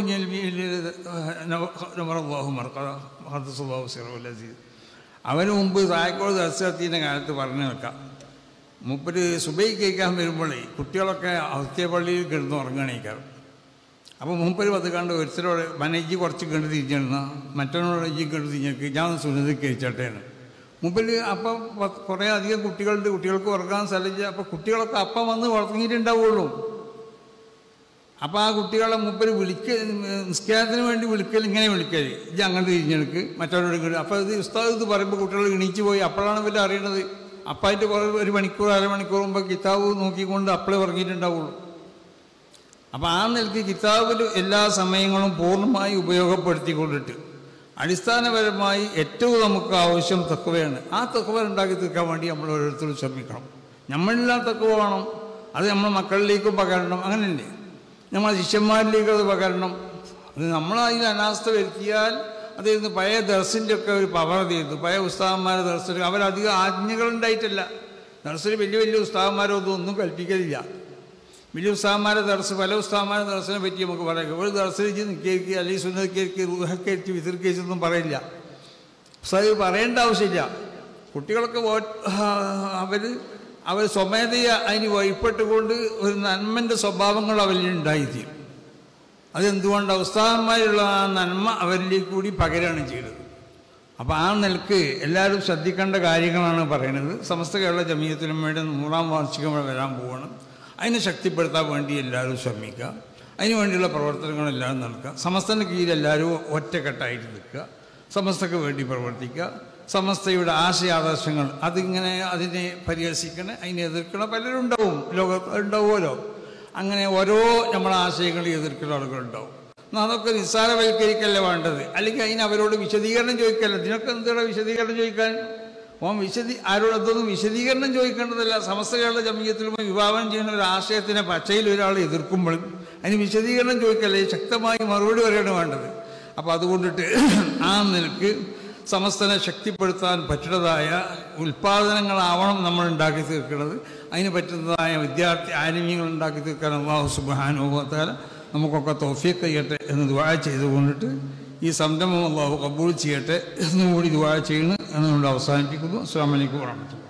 A: അവന് മുമ്പ് തായക്കോട് ദർശനത്തിൻ്റെ കാലത്ത് പറഞ്ഞു വെക്കാം. മുപ്പര് സുബൈക്ക് കഴിക്കാൻ വരുമ്പോഴേ കുട്ടികളൊക്കെ അവസ്ഥ പള്ളിയിൽ കിടന്ന് ഉറങ്ങണേക്കാറും. അപ്പോൾ മൂപ്പര് പത്ത് കണ്ട് ഒരുത്തരോട് മനേജി കുറച്ച് കണ്ട് തിരിഞ്ഞിരുന്ന മറ്റവനോട് ഇജ്ജി കണ്ട് തിരിഞ്ഞേക്ക് ഞാൻ സുനത് കഴിച്ചോട്ടേന്ന് മൂപ്പര്. അപ്പം കുറേ അധികം കുട്ടികളുണ്ട്, കുട്ടികൾക്ക് ഉറങ്ങാൻ സ്ഥലമില്ല. അപ്പോൾ കുട്ടികളൊക്കെ അപ്പം വന്ന് ഉറങ്ങിയിട്ടുണ്ടാവുള്ളൂ. അപ്പോൾ ആ കുട്ടികളെ മൂപ്പര് നിസ്കാരത്തിന് വേണ്ടി വിളിക്കൽ ഇങ്ങനെ വിളിക്കൽ, ഇജ്ജ് അങ്ങോട്ട് തിരിഞ്ഞെടുക്ക് മറ്റവരോട് ഇങ്ങോട്ട്. അപ്പോൾ ഇത് ഉസ്താദ് ഇത് പറയുമ്പോൾ കുട്ടികൾ എണീച്ച് പോയി. അപ്പോഴാണ് ഇവർ അറിയണത് അപ്പായിട്ട് കുറേ ഒരു മണിക്കൂർ അരമണിക്കൂർ മുമ്പ് കിതാബ് നോക്കിക്കൊണ്ട് അപ്പോഴേ ഉറങ്ങിയിട്ടുണ്ടാവുള്ളൂ. അപ്പോൾ ആ നിലയ്ക്ക് കിതാബിൽ എല്ലാ സമയങ്ങളും പൂർണ്ണമായി ഉപയോഗപ്പെടുത്തിക്കൊണ്ടിട്ട് അടിസ്ഥാനപരമായി ഏറ്റവും നമുക്ക് ആവശ്യം തഖ്വയാണ്. ആ തഖ്വ ഉണ്ടാക്കി തീർക്കാൻ വേണ്ടി നമ്മൾ ഓരോരുത്തരും ശ്രമിക്കണം. നമ്മളെല്ലാം തഖ്വ വേണം. അത് നമ്മുടെ മക്കളിലേക്കും പകരണം. അങ്ങനെയല്ലേ നമ്മളെ ശിഷ്യന്മാരിലേക്ക് അത് പകരണം. അത് നമ്മളതിൽ അനാസ്ഥ വരുത്തിയാൽ അതിരുന്ന് പഴയ ദർസിൻ്റെ ഒക്കെ ഒരു പവർ തീരുന്നു. പഴയ ഉസ്താദന്മാരെ ദർസിൽ അവരധികം ആജ്ഞകളുണ്ടായിട്ടല്ല. ദർസിൽ വലിയ വലിയ ഉസ്താദന്മാരൊന്നും കൽപ്പിക്കലില്ല. വലിയ ഉസ്താദന്മാരെ ദർസ് പല ഉസ്താദന്മാരെ ദർസിനെ പറ്റി നമുക്ക് പറയാം. ഒരു ദർസിലേക്ക് നിൽക്കേക്ക് അല്ലെങ്കിൽ സുന്നതക്കേക്ക് റുഹക്കേക്ക് വിതർക്കേച്ചൊന്നും പറയില്ല. ഉസ്താദ് പറയേണ്ട ആവശ്യമില്ല. കുട്ടികളൊക്കെ അവർ സ്വമേധയ അതിന് വഴിപ്പെട്ടുകൊണ്ട് ഒരു നന്മൻ്റെ സ്വഭാവങ്ങൾ അവരിൽ ഉണ്ടായിത്തീരും. അതെന്തുകൊണ്ടാണ്? ഉസ്താദന്മാരുള്ള ആ നന്മ അവരിലേക്ക് കൂടി പകരാണ് ചെയ്തത്. അപ്പോൾ ആ നിലക്ക് എല്ലാവരും ശ്രദ്ധിക്കേണ്ട കാര്യങ്ങളാണ് പറയുന്നത്. സമസ്ത കേരള ജമീയത്തുൽ ഉലമയുടെ 100ാം വാർഷികം വരാൻ പോവാണ്. അതിനെ ശക്തിപ്പെടുത്താൻ വേണ്ടി എല്ലാവരും ശ്രമിക്കുക. അതിനു വേണ്ടിയുള്ള പ്രവർത്തനങ്ങളെല്ലാവരും നടക്കുക. സമസ്തൻ്റെ കീഴിൽ എല്ലാവരും ഒറ്റക്കെട്ടായിട്ട് നിൽക്കുക. സമസ്തക്ക് വേണ്ടി പ്രവർത്തിക്കുക. സമസ്തയുടെ ആശയാദർശങ്ങൾ അതിനെ പരിഹസിക്കണം, അതിനെ എതിർക്കണം. പലരും ഉണ്ടാവും, ലോകത്ത് ഉണ്ടാവുമല്ലോ. അങ്ങനെ ഓരോ നമ്മളെ ആശയങ്ങൾ എതിർക്കുന്ന ആളുകളുണ്ടാവും. എന്നാൽ അതൊക്കെ നിസ്സാരവൽക്കരിക്കല്ല വേണ്ടത്. അല്ലെങ്കിൽ അതിന് അവരോട് വിശദീകരണം ചോദിക്കല്ല. ഇതിനൊക്കെ എന്താണ് വിശദീകരണം ചോദിക്കാൻ? ആരോട് അതൊന്നും വിശദീകരണം ചോദിക്കേണ്ടതല്ല. സമസ്ത കേരള ജമീയത്തിലും വിഭാവനം ചെയ്യുന്ന ഒരു ആശയത്തിനെ പച്ചയിൽ ഒരാൾ എതിർക്കുമ്പോഴും അതിന് വിശദീകരണം ചോദിക്കല്ലേ, ശക്തമായി മറുപടി വരെയാണ് വേണ്ടത്. അപ്പോൾ അതുകൊണ്ടിട്ട് ആ നിലക്ക് സമസ്തനെ ശക്തിപ്പെടുത്താൻ പറ്റുന്നതായ ഉൽപ്പാദനങ്ങളാവണം നമ്മൾ ഉണ്ടാക്കി തീർക്കുന്നത്. അതിന് പറ്റുന്നതായ വിദ്യാർത്ഥി ആനിമീങ്ങൾ ഉണ്ടാക്കി തീർക്കാൻ അല്ലാഹു സുബ്ഹാനഹു വ തആല നമുക്കൊക്കെ തൗഫീഖ് ചെയ്യട്ടെ എന്ന് ദുആ ചെയ്തുകൊണ്ടിട്ട് ഈ സംരംഭം അല്ലാഹു ഖബൂൽ ചെയ്യട്ടെ എന്നുകൂടി ദുആ ചെയ്യുന്നു എന്നുകൊണ്ട് അവസാനിപ്പിക്കുന്നു. അസ്സലാമു അലൈക്കും വറഹ്മത്തുള്ളാഹി.